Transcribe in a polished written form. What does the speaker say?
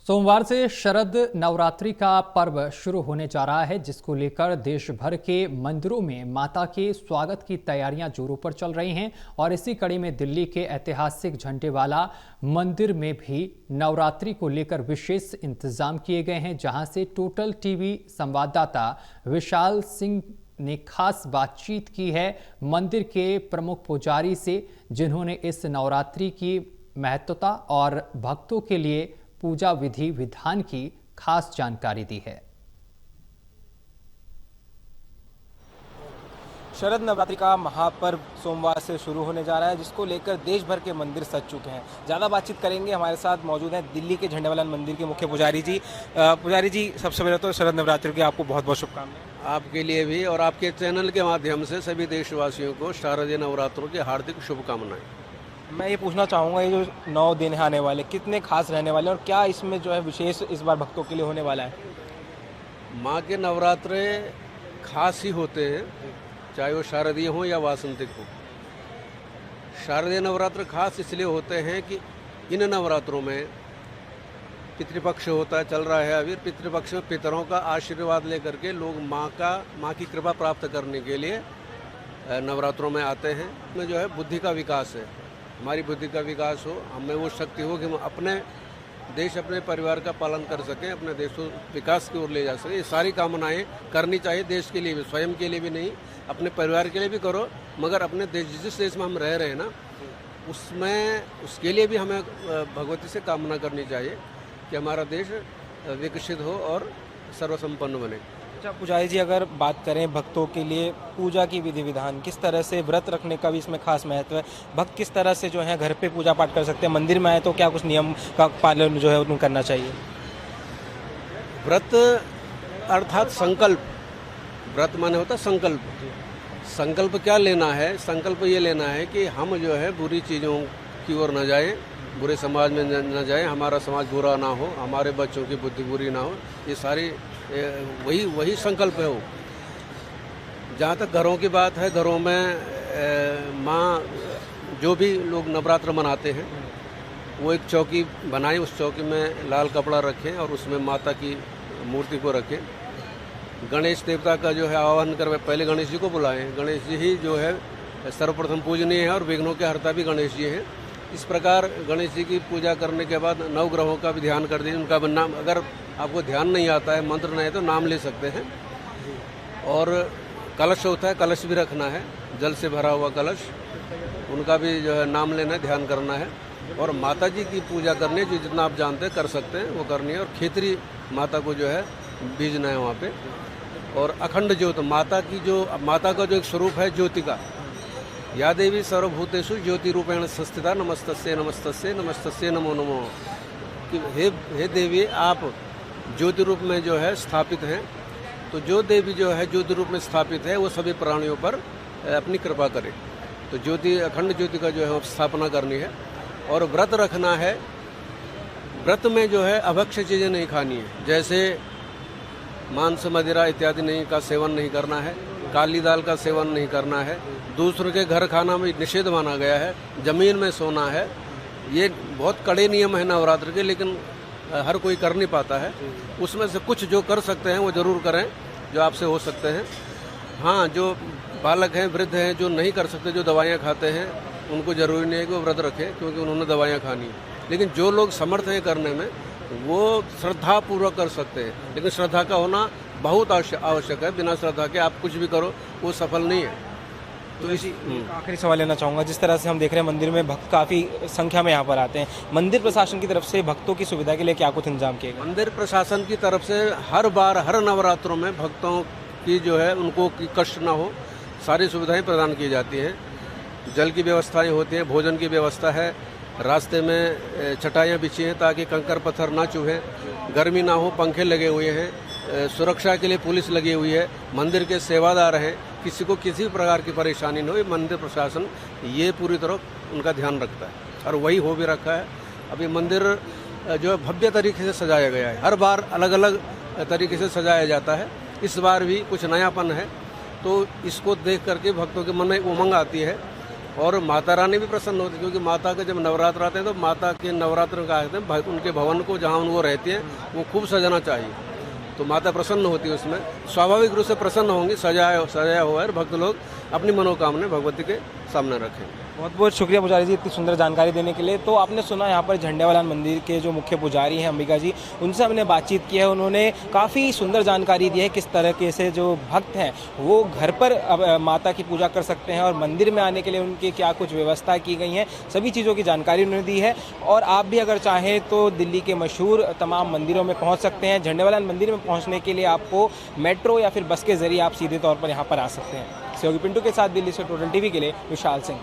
सोमवार से शरद नवरात्रि का पर्व शुरू होने जा रहा है, जिसको लेकर देश भर के मंदिरों में माता के स्वागत की तैयारियां जोरों पर चल रही हैं। और इसी कड़ी में दिल्ली के ऐतिहासिक झंडेवाला मंदिर में भी नवरात्रि को लेकर विशेष इंतजाम किए गए हैं, जहां से टोटल टीवी संवाददाता विशाल सिंह ने खास बातचीत की है मंदिर के प्रमुख पुजारी से, जिन्होंने इस नवरात्रि की महत्वता और भक्तों के लिए पूजा विधि विधान की खास जानकारी दी है। शरद नवरात्रि का महापर्व सोमवार से शुरू होने जा रहा है, जिसको लेकर देश भर के मंदिर सज चुके हैं। ज़्यादा बातचीत करेंगे, हमारे साथ मौजूद हैं दिल्ली के झंडेवाला मंदिर के मुख्य पुजारी जी। पुजारी जी, सबसे पहले तो शरद नवरात्रि की आपको बहुत बहुत शुभकामनाएं। आपके लिए भी और आपके चैनल के माध्यम से सभी देशवासियों को शारदीय नवरात्रों की हार्दिक शुभकामनाएं। मैं ये पूछना चाहूँगा, ये जो 9 दिन है आने वाले, कितने खास रहने वाले हैं और क्या इसमें जो है विशेष इस बार भक्तों के लिए होने वाला है? माँ के नवरात्रे खास ही होते हैं, चाहे वो शारदीय हो या वासंतिक हो। शारदीय नवरात्र खास इसलिए होते हैं कि इन नवरात्रों में पितृपक्ष होता है, चल रहा है अभी। पितृपक्ष में पितरों का आशीर्वाद लेकर के लोग माँ की कृपा प्राप्त करने के लिए नवरात्रों में आते हैं। में जो है बुद्धि का विकास है, हमारी बुद्धि का विकास हो, हमें वो शक्ति हो कि हम अपने देश अपने परिवार का पालन कर सकें, अपने देश को विकास की ओर ले जा सकें। ये सारी कामनाएं करनी चाहिए देश के लिए भी, स्वयं के लिए भी नहीं, अपने परिवार के लिए भी करो, मगर अपने देश जिस देश में हम रह रहे हैं ना, उसके लिए भी हमें भगवती से कामना करनी चाहिए कि हमारा देश विकसित हो और सर्वसंपन्न बने। अच्छा पुजारी जी, अगर बात करें भक्तों के लिए पूजा की विधि विधान, किस तरह से व्रत रखने का भी इसमें खास महत्व है? भक्त किस तरह से जो है घर पे पूजा पाठ कर सकते हैं? मंदिर में आए तो क्या कुछ नियम का पालन जो है उन्हें करना चाहिए? व्रत अर्थात संकल्प, व्रत माने होता संकल्प। संकल्प क्या लेना है? संकल्प ये लेना है कि हम जो है बुरी चीज़ों की ओर न जाएं, बुरे समाज में न जाएं, हमारा समाज बुरा ना हो, हमारे बच्चों की बुद्धि बुरी ना हो। ये सारी वही संकल्प है। वो जहाँ तक घरों की बात है, घरों में माँ जो भी लोग नवरात्र मनाते हैं वो एक चौकी बनाएं, उस चौकी में लाल कपड़ा रखें और उसमें माता की मूर्ति को रखें। गणेश देवता का जो है आह्वान करवे, पहले गणेश जी को बुलाएं। गणेश जी ही जो है सर्वप्रथम पूजनीय है और विघ्नों के हर्ता भी गणेश जी हैं। इस प्रकार गणेश जी की पूजा करने के बाद 9 ग्रहों का भी ध्यान कर दीजिए। उनका नाम, अगर आपको ध्यान नहीं आता है, मंत्र नहीं है, तो नाम ले सकते हैं। और कलश होता है, कलश भी रखना है, जल से भरा हुआ कलश, उनका भी जो है नाम लेना है, ध्यान करना है। और माता जी की पूजा करनी है, जो जितना आप जानते हैं कर सकते हैं वो करनी है। और खेतरी माता को जो है बीजना है वहाँ पे। और अखंड ज्योत, माता का जो एक स्वरूप है ज्योति का, या देवी सर्वभूतेषु ज्योति रूपेण संस्थिता नमस्तस्ये नमस्तस्ये नमस्तस्ये नमो नमो। कि हे देवी, आप ज्योति रूप में जो है स्थापित हैं, तो जो देवी जो है ज्योति रूप में स्थापित है वो सभी प्राणियों पर अपनी कृपा करे। तो ज्योति, अखंड ज्योति का जो है स्थापना करनी है। और व्रत रखना है। व्रत में जो है अभक्ष्य चीज़ें नहीं खानी है, जैसे मांस मदिरा इत्यादि नहीं का सेवन नहीं करना है, काली दाल का सेवन नहीं करना है, दूसरों के घर खाना में निषेध माना गया है, जमीन में सोना है। ये बहुत कड़े नियम है नवरात्र के, लेकिन हर कोई कर नहीं पाता है। उसमें से कुछ जो कर सकते हैं वो जरूर करें, जो आपसे हो सकते हैं। हाँ, जो बालक हैं, वृद्ध हैं, जो नहीं कर सकते, जो दवाइयाँ खाते हैं, उनको जरूरी नहीं है कि वो व्रत रखें, क्योंकि उन्होंने दवाइयाँ खानी है। लेकिन जो लोग समर्थ हैं करने में, वो श्रद्धा पूर्वक कर सकते हैं। लेकिन श्रद्धा का होना बहुत आवश्यक है। बिना श्रद्धा के आप कुछ भी करो वो सफल नहीं है। तो इसी आखिरी सवाल लेना चाहूँगा, जिस तरह से हम देख रहे हैं मंदिर में भक्त काफ़ी संख्या में यहाँ पर आते हैं, मंदिर प्रशासन की तरफ से भक्तों की सुविधा के लिए क्या कुछ इंतजाम किए गए? मंदिर प्रशासन की तरफ से हर बार, हर नवरात्रों में भक्तों की जो है उनको कष्ट ना हो, सारी सुविधाएं प्रदान की जाती हैं। जल की व्यवस्थाएं होती हैं, भोजन की व्यवस्था है, रास्ते में चटाइयाँ बिछी हैं ताकि कंकर पत्थर ना चुभे, गर्मी ना हो, पंखे लगे हुए हैं, सुरक्षा के लिए पुलिस लगी हुई है, मंदिर के सेवादार हैं, किसी को किसी भी प्रकार की परेशानी न हो। मंदिर प्रशासन ये पूरी तरह उनका ध्यान रखता है और वही हो भी रखा है। अभी मंदिर जो है भव्य तरीके से सजाया गया है, हर बार अलग अलग तरीके से सजाया जाता है। इस बार भी कुछ नयापन है, तो इसको देख करके भक्तों के मन में उमंग आती है और माता रानी भी प्रसन्न होती है, क्योंकि माता के जब नवरात्र आते हैं तो माता के नवरात्र का कहते हैं उनके भवन को जहाँ वो रहती हैं वो खूब सजाना चाहिए, तो माता प्रसन्न होती है उसमें, स्वाभाविक रूप से प्रसन्न होंगी, सजाया हुआ है, भक्त लोग अपनी मनोकामना भगवती के सामने रखें। बहुत बहुत शुक्रिया पुजारी जी इतनी सुंदर जानकारी देने के लिए। तो आपने सुना यहाँ पर झंडेवालान मंदिर के जो मुख्य पुजारी हैं अंबिका जी, उनसे हमने बातचीत की है, उन्होंने काफ़ी सुंदर जानकारी दी है किस तरह के से जो भक्त हैं वो घर पर माता की पूजा कर सकते हैं और मंदिर में आने के लिए उनकी क्या कुछ व्यवस्था की गई हैं, सभी चीज़ों की जानकारी उन्होंने दी है। और आप भी अगर चाहें तो दिल्ली के मशहूर तमाम मंदिरों में पहुँच सकते हैं। झंडेवालान मंदिर में पहुँचने के लिए आपको मेट्रो या फिर बस के जरिए आप सीधे तौर पर यहाँ पर आ सकते हैं। सहयोगी पिंटू के साथ दिल्ली से टोटल टीवी के लिए विशाल सिंह।